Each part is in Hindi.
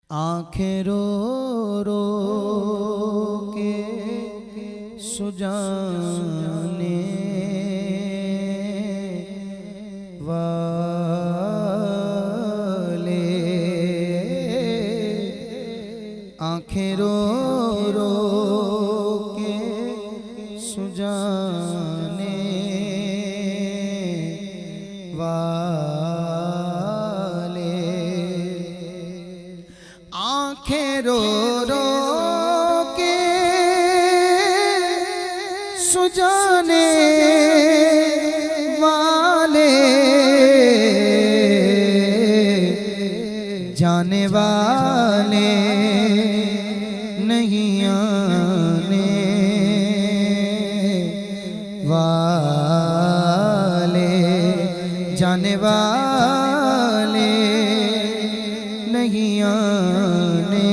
आंखें रो रो के सुजाने वाले, आंखें रो रो के सुजाने वाले, आंखें रो रो के सुजाने वाले, जाने वाले नहीं आने वाले, जाने वाले नहीं आने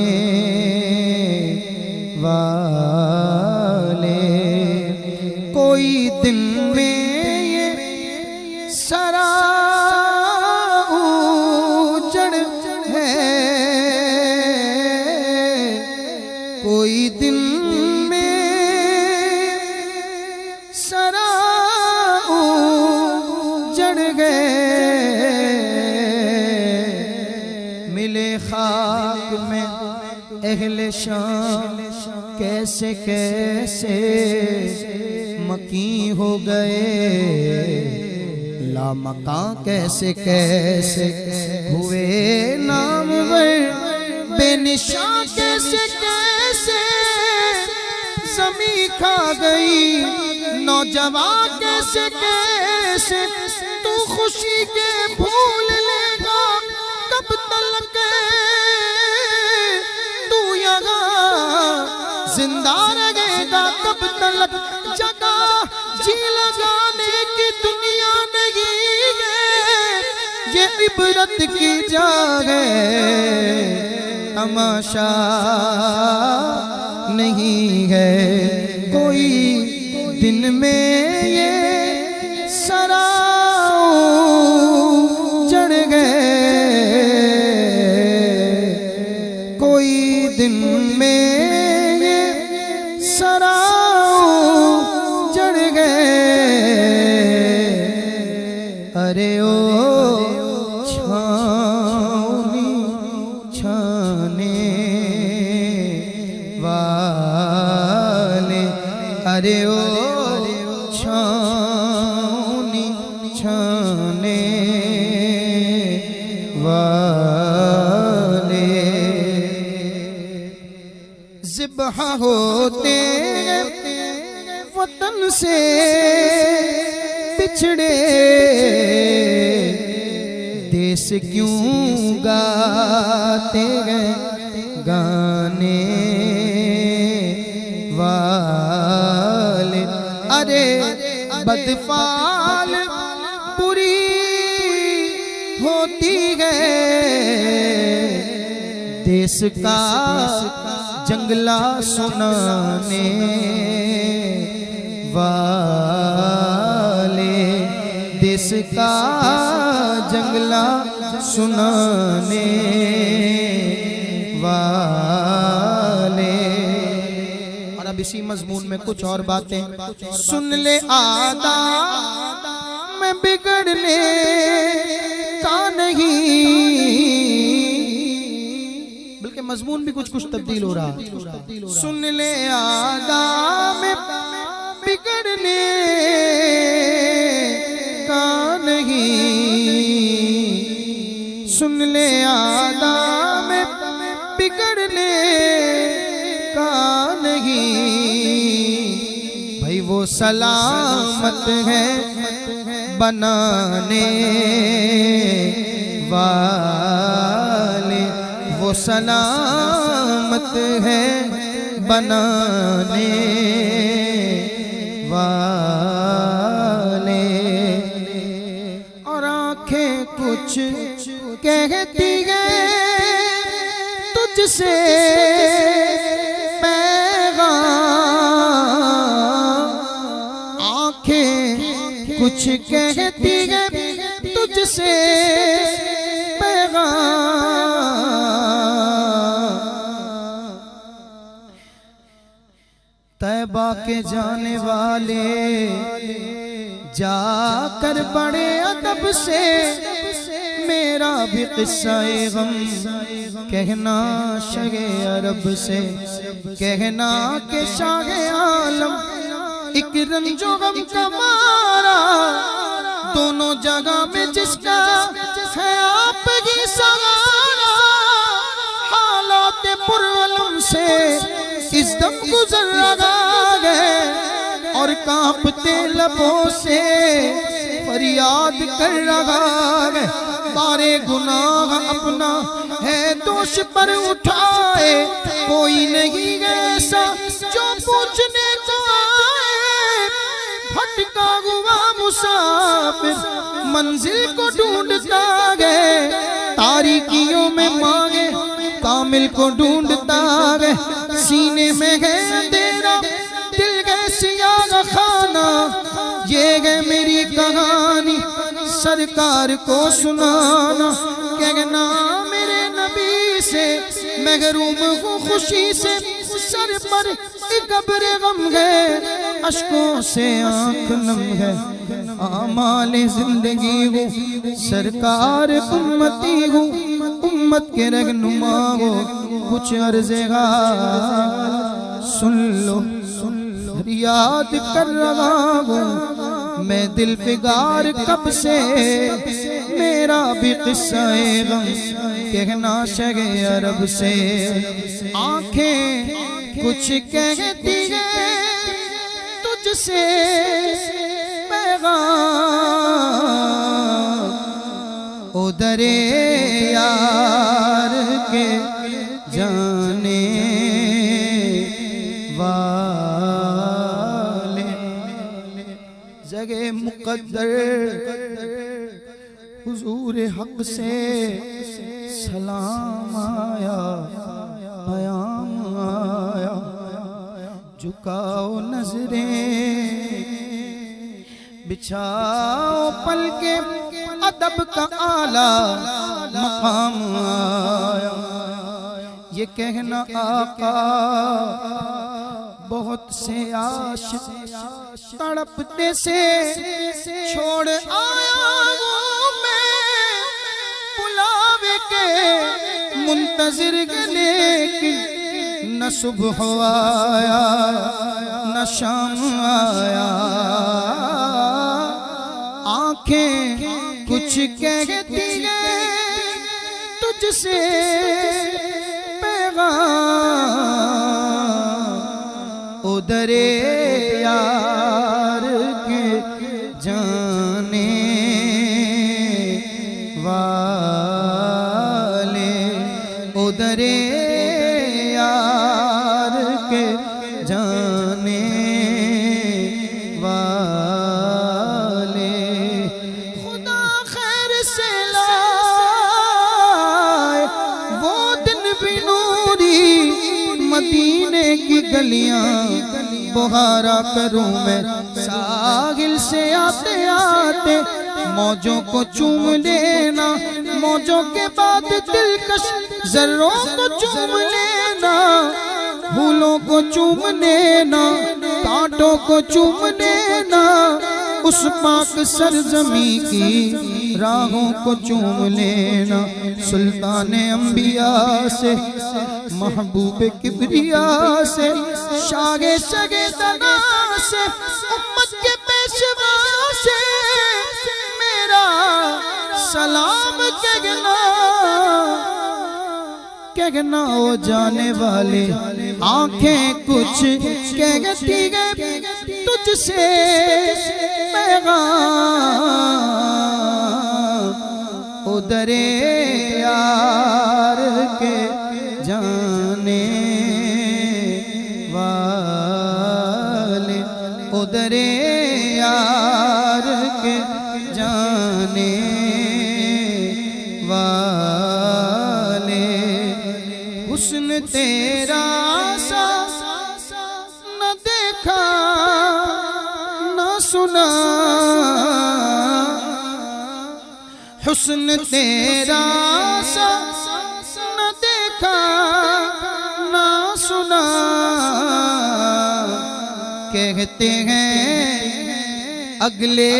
वाले। कोई दिन में ये सरा उजड़ है, कोई दिन में सरा उजड़ गए, मिले खाक में अहले शाम कैसे कैसे मकी हो गए, लामकां कैसे कैसे हुए नामवर, बेनिशां कैसे कैसे ज़मीं खा गई, नौजवान कैसे कैसे तू खुशी के भूल लेगा, कब तक तू यहाँ जिंदा रहेगा, कब तक जगह जी लगाने की दुनिया नहीं है, ये इबरत की जगह है, तमाशा नहीं है। कोई दिन में ये सरा उजड़ गए, कोई दिन में ये सरा उजड़ गए। अरे ओ छावनी छाने वाले, अरे ओ छावनी छाने वाले, ज़िब्ह होते वतन से पिछड़े, देश क्यों गाते गए गाने वाले, अरे बदफाल पूरी होती है, देश का जंगला सुनाने वाले, देश का जंगला सुनाने वाले। और अब इसी मजमून में कुछ और बातें सुन ले। आदा मैं बिगड़ने का नहीं, बल्कि मजमून भी कुछ कुछ तब्दील हो रहा। सुन ले आदा में बिगड़ने का नहीं, सुन ले आदा में बिगड़ने का नहीं, भाई वो सलामत है बनाने वाले, वो सलामत है बनाने वाले। और आंखें कुछ कहती है तुझसे पैगाम, आंखें कुछ कहती है तुझसे पैगाम, तैबा के जाने वाले जाकर बड़े अदब से मेरा भी किस्सा-ए गम कहना शगे अरब से, कहना के शागे आलम एक रंजो गम का मारा, दोनों जगह में जिसका है आप ही सहारा। हालात पुरअलम से इस दम गुजर लगा गए और कांपते लबों से फरियाद कर रहा है। बारे गुनाह अपना है दोष पर उठाए, कोई नहीं ऐसा जो पूछने को आए। भटका हुआ मुसाफिर मंजिल को ढूंढता गए, तारीकियों में मांगे कामिल को ढूंढता गए। सीने में है अंधेरा दिल गए सियाह खाना, ये है मेरी कहानी सरकार को सुनाना। कहना मेरे नबी से महरूम हूँ खुशी से, सर पर एक गब्र गम है, अश्कों से आँख नम है। आमाले जिंदगी हूँ सरकार उम्मती हूँ, उम्मत के रहनुमा हो कुछ अर्ज़े सुन लो याद कर रहा हूँ मैं दिल फिगार कब से, मेरा भी किस्सा-ए गम कहना शगे अरब से। आंखें कुछ कहती हैं तुझसे पैगाम, उधरे यार के जाने जगह मुकद्दर हुजूर हक से सलाम आया, पयाम आया। झुकाओ नजरें बिछाओ पलके, अदब का आला मकाम आया। ये कहना आका बहुत से आशिक तड़पते से छोड़ आया हूँ मैं बुलावे के मुंतजिर के, लेकिन न सुबह आया न शाम आया। आंखें कुछ कहती हैं तुझसे उधरे यार के जाने वाले, उधरे यार के जाने वाले। खुदा खैर से लाए वो दिन भी नूरी, मदीने की गलियां बुहारा करूं मैं। साहिल से आते आते मौजों को चूम लेना, मौजों के बाद दिलकश जर्रों को चूम लेना। फूलों को चूम लेना, कांटों को चूम लेना, उस पाक सरजमी की राहों को चूम लेना। सुल्तान अंबिया से महबूब किबरिया से, शागे शगे दना से, उम्मत के पेशवा से मेरा सलाम कहना। कहना ओ जाने वाले आंखें कुछ कहती हैं तुझसे पैगाम, उधरे यार के जाने वाले, उधरे यार के जाने वाले। हुस्न तेरा सा न देखा न सुना, हुस्न तेरा सा न देखा न सुना। कहते हैं अगले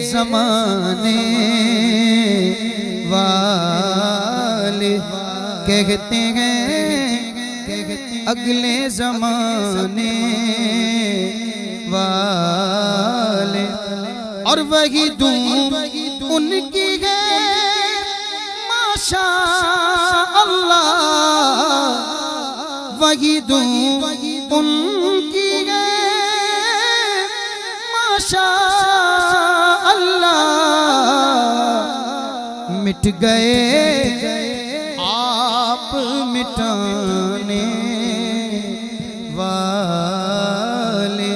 ज़माने वाले, कहते हैं अगले ज़माने वाले, और वही धूम उनकी है माशा अल्लाह, वही धूम उनकी है माशा अल्लाह। मिट गए आप मिटाने वाले,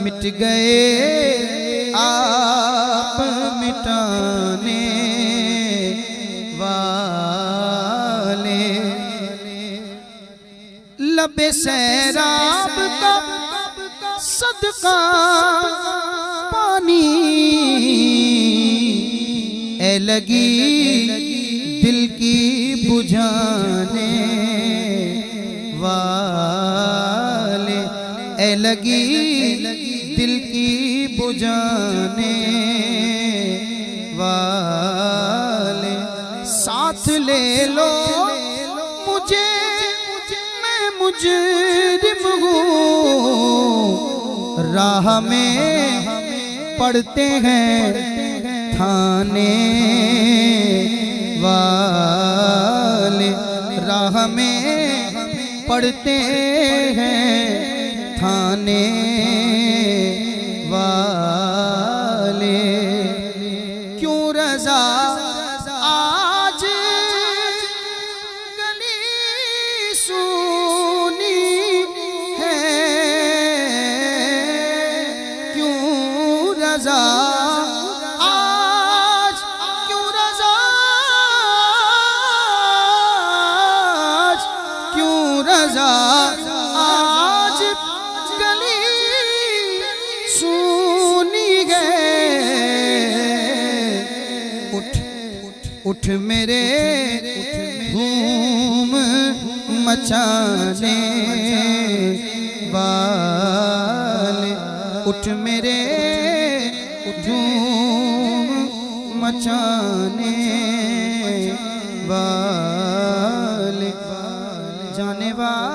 मिट गए आप मिटाने वाले। लबे सैराब का सदका पानी, ए लगी दिल की बुझाने वाले, ए लगी दिल की बुझाने वाले। साथ ले लो मुझे, मैं मुजरिम हूँ, राह में पढ़ते हैं थाने वाले, राह में पढ़ते हैं थाने वाले। क्यों रज़ा आज गली सुनी है, क्यों रज़ा आज गली सुनी गए। उठ उठ मेरे धूम मचाने वाले, उठ मेरे धूम मचाने वाले, जाने वाले।